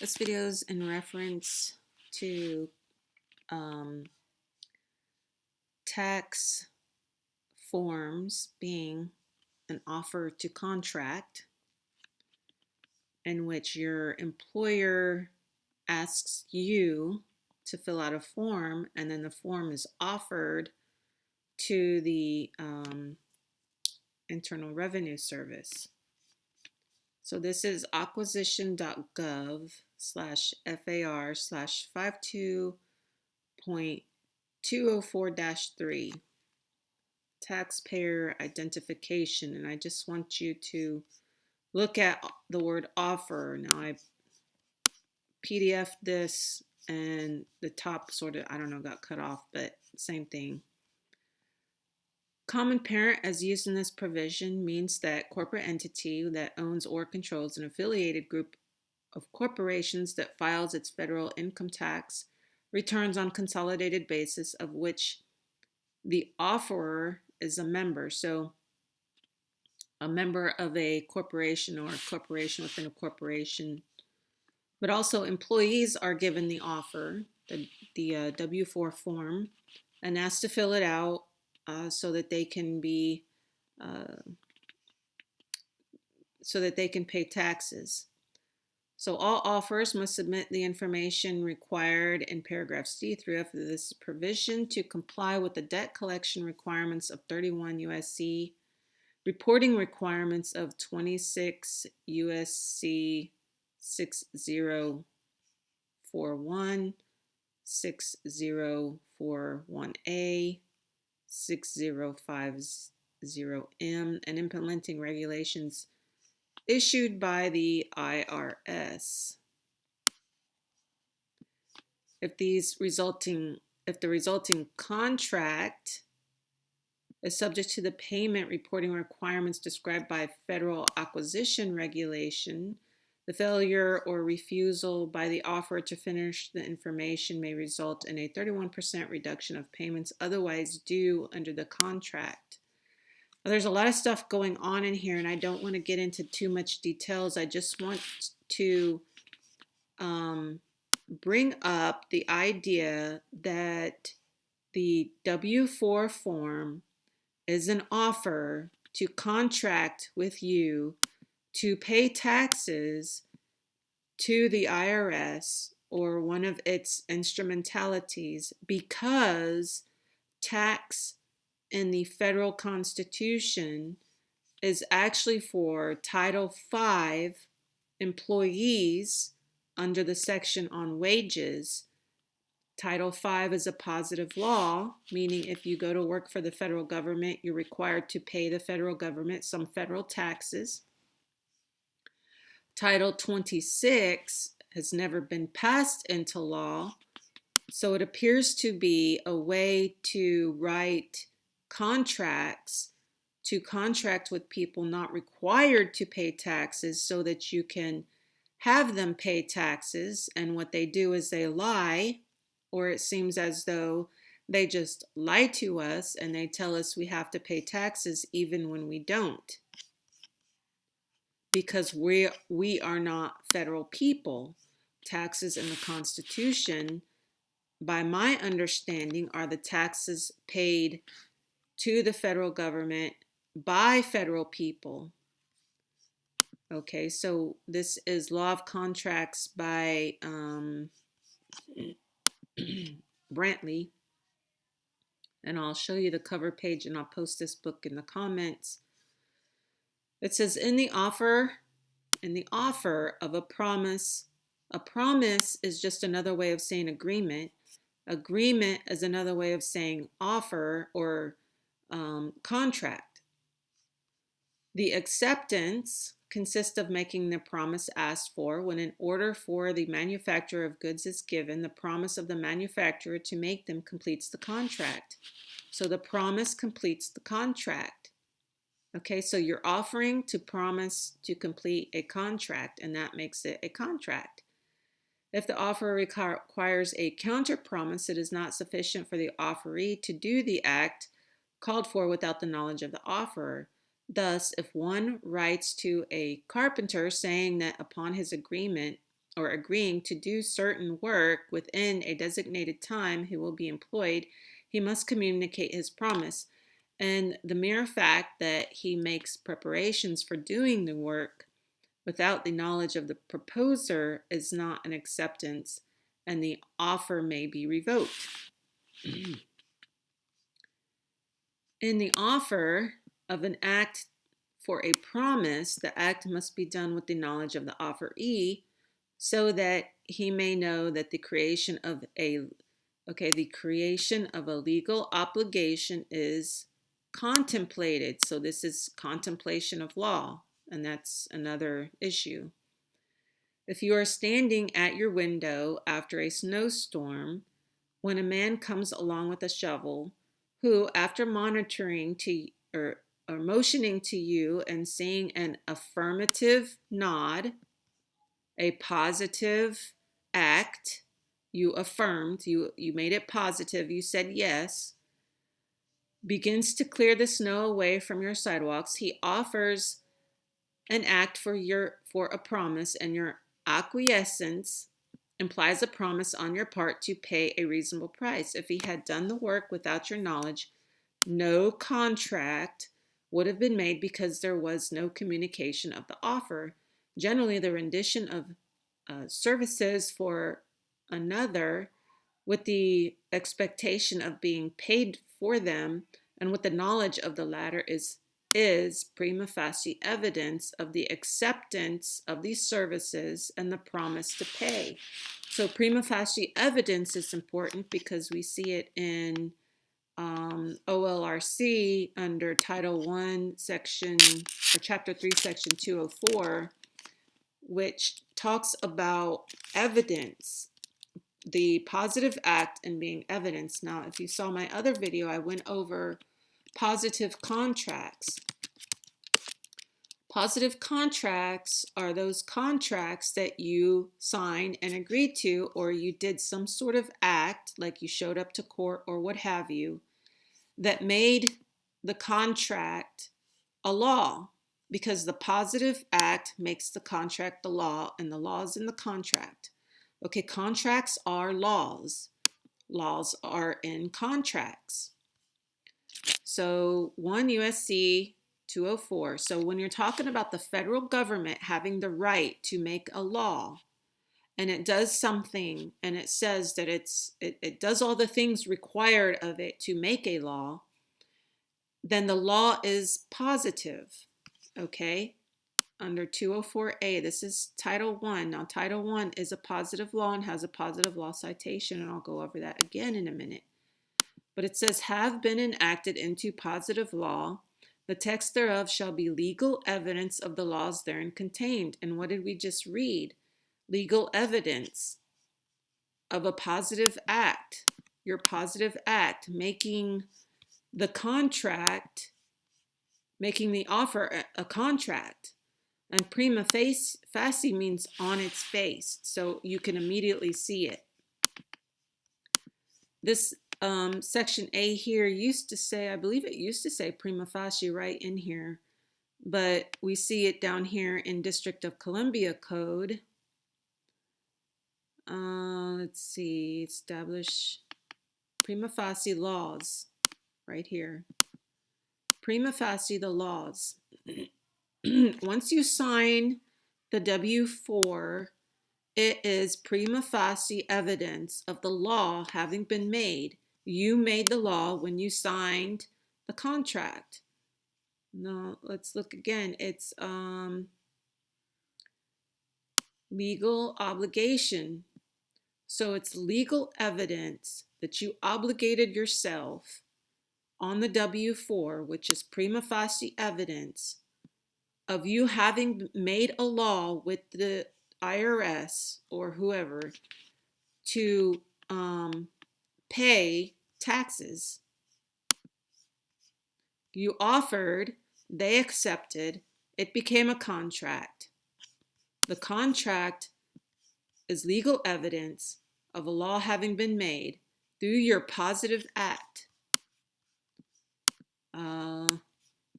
This video is in reference to tax forms being an offer to contract in which your employer asks you to fill out a form, and then the form is offered to the Internal Revenue Service. So this is acquisition.gov/FAR/52.204-3, Taxpayer Identification. And I just want you to look at the word offer. Now I PDF'd this and the top sort of, I don't know, got cut off, but same thing. Common parent, as used in this provision, means that corporate entity that owns or controls an affiliated group of corporations that files its federal income tax returns on consolidated basis of which the offerer is a member. So a member of a corporation or a corporation within a corporation, but also employees are given the offer, the W-4 form, and asked to fill it out so that they can be pay taxes. So all offers must submit the information required in paragraphs C through F of this provision to comply with the debt collection requirements of 31 USC, reporting requirements of 26 USC 6041, 6041A, 6050M, and implementing regulations issued by the IRS. If the resulting contract is subject to the payment reporting requirements described by federal acquisition regulation, the failure or refusal by the offeror to furnish the information may result in a 31% reduction of payments otherwise due under the contract. Now, there's a lot of stuff going on in here, and I don't want to get into too much details. I just want to bring up the idea that the W-4 form is an offer to contract with you to pay taxes to the IRS or one of its instrumentalities, because tax in the federal Constitution is actually for Title V employees under the section on wages. Title V is a positive law, meaning if you go to work for the federal government, you're required to pay the federal government some federal taxes. Title 26 has never been passed into law, so it appears to be a way to write contracts to contract with people not required to pay taxes so that you can have them pay taxes. And what they do is they lie, or it seems as though they just lie to us and they tell us we have to pay taxes even when we don't, because we are not federal people. Taxes in the Constitution, by my understanding, are the taxes paid to the federal government by federal people. Okay, so this is Law of Contracts by Brantly, and I'll show you the cover page, and I'll post this book in the comments. It says, in the offer of a promise is just another way of saying agreement. Agreement is another way of saying offer or contract. The acceptance consists of making the promise asked for. When an order for the manufacturer of goods is given, the promise of the manufacturer to make them completes the contract. So the promise completes the contract. Okay, so you're offering to promise to complete a contract, and that makes it a contract. If the offer requires a counter promise, it is not sufficient for the offeree to do the act called for without the knowledge of the offerer. Thus, if one writes to a carpenter saying that upon his agreement or agreeing to do certain work within a designated time he will be employed, he must communicate his promise. And the mere fact that he makes preparations for doing the work without the knowledge of the proposer is not an acceptance, and the offer may be revoked. In the offer of an act for a promise, the act must be done with the knowledge of the offeree, so that he may know that the creation of a legal obligation is contemplated. So this is contemplation of law, and that's another issue. If you are standing at your window after a snowstorm, when a man comes along with a shovel, who, after monitoring to or motioning to you and seeing an affirmative nod, a positive act, you affirmed, you made it positive, you said yes, begins to clear the snow away from your sidewalks, he offers an act for a promise, and your acquiescence implies a promise on your part to pay a reasonable price. If he had done the work without your knowledge, no contract would have been made because there was no communication of the offer. Generally, the rendition of services for another with the expectation of being paid for them and with the knowledge of the latter is prima facie evidence of the acceptance of these services and the promise to pay. So prima facie evidence is important because we see it in OLRC under Title 1, Section, or Chapter 3, Section 204, which talks about evidence, the positive act and being evidence. Now, if you saw my other video, I went over positive contracts. Positive contracts are those contracts that you sign and agreed to, or you did some sort of act, like you showed up to court or what have you, that made the contract a law, because the positive act makes the contract the law, and the law is in the contract. Okay, contracts are laws. Laws are in contracts. So 1 USC 204. So when you're talking about the federal government having the right to make a law, and it does something, and it says that it does all the things required of it to make a law, then the law is positive, okay? Under 204A, this is Title 1. Now, Title 1 is a positive law and has a positive law citation, and I'll go over that again in a minute. But it says, have been enacted into positive law. The text thereof shall be legal evidence of the laws therein contained. And what did we just read? Legal evidence of a positive act. Your positive act, making the contract, making the offer a contract. And prima facie means on its face, so you can immediately see it. This section A here used to say, I believe it used to say prima facie right in here, but we see it down here in District of Columbia Code. Let's see, establish prima facie laws right here. Prima facie, the laws. Once you sign the W-4, it is prima facie evidence of the law having been made. You made the law when you signed the contract. No, let's look again. It's legal obligation. So it's legal evidence that you obligated yourself on the W-4, which is prima facie evidence of you having made a law with the IRS or whoever to pay taxes. You offered, they accepted, it became a contract. The contract is legal evidence of a law having been made through your positive act.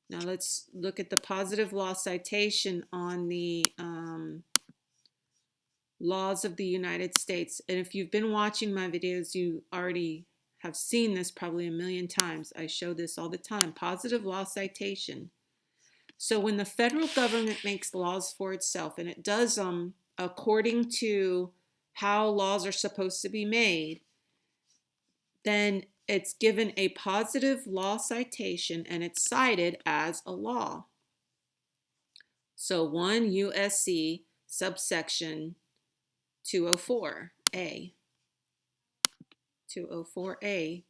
Now let's look at the positive law citation on the laws of the United States. And if you've been watching my videos, you already have seen this probably a million times. I show this all the time. Positive law citation. So when the federal government makes laws for itself, and it does them according to how laws are supposed to be made, then it's given a positive law citation and it's cited as a law. So 1 USC subsection 204A. 204A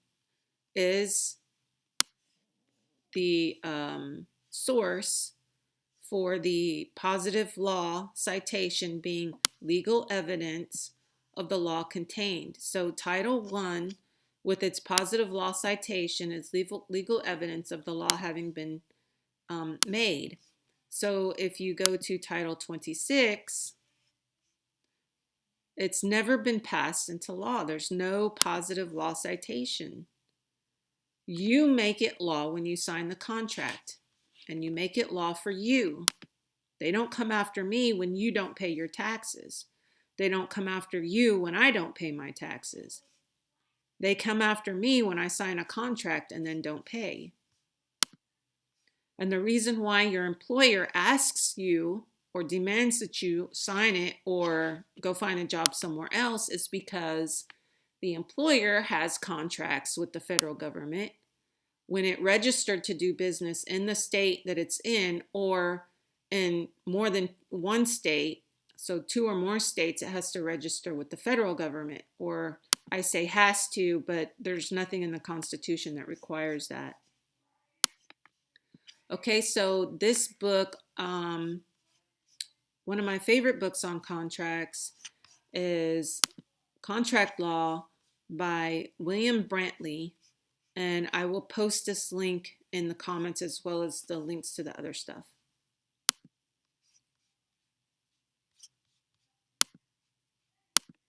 is the source for the positive law citation being legal evidence of the law contained. So Title I, with its positive law citation, is legal evidence of the law having been made. So if you go to Title 26, it's never been passed into law. There's no positive law citation. You make it law when you sign the contract, and you make it law for you. They don't come after me when you don't pay your taxes. They don't come after you when I don't pay my taxes. They come after me when I sign a contract and then don't pay. And the reason why your employer asks you or demands that you sign it or go find a job somewhere else is because the employer has contracts with the federal government. When it registered to do business in the state that it's in or in more than one state, so 2 or more states, it has to register with the federal government. Or I say has to, but there's nothing in the Constitution that requires that. Okay, so this book, one of my favorite books on contracts is Contract Law by William Brantly. And I will post this link in the comments as well as the links to the other stuff.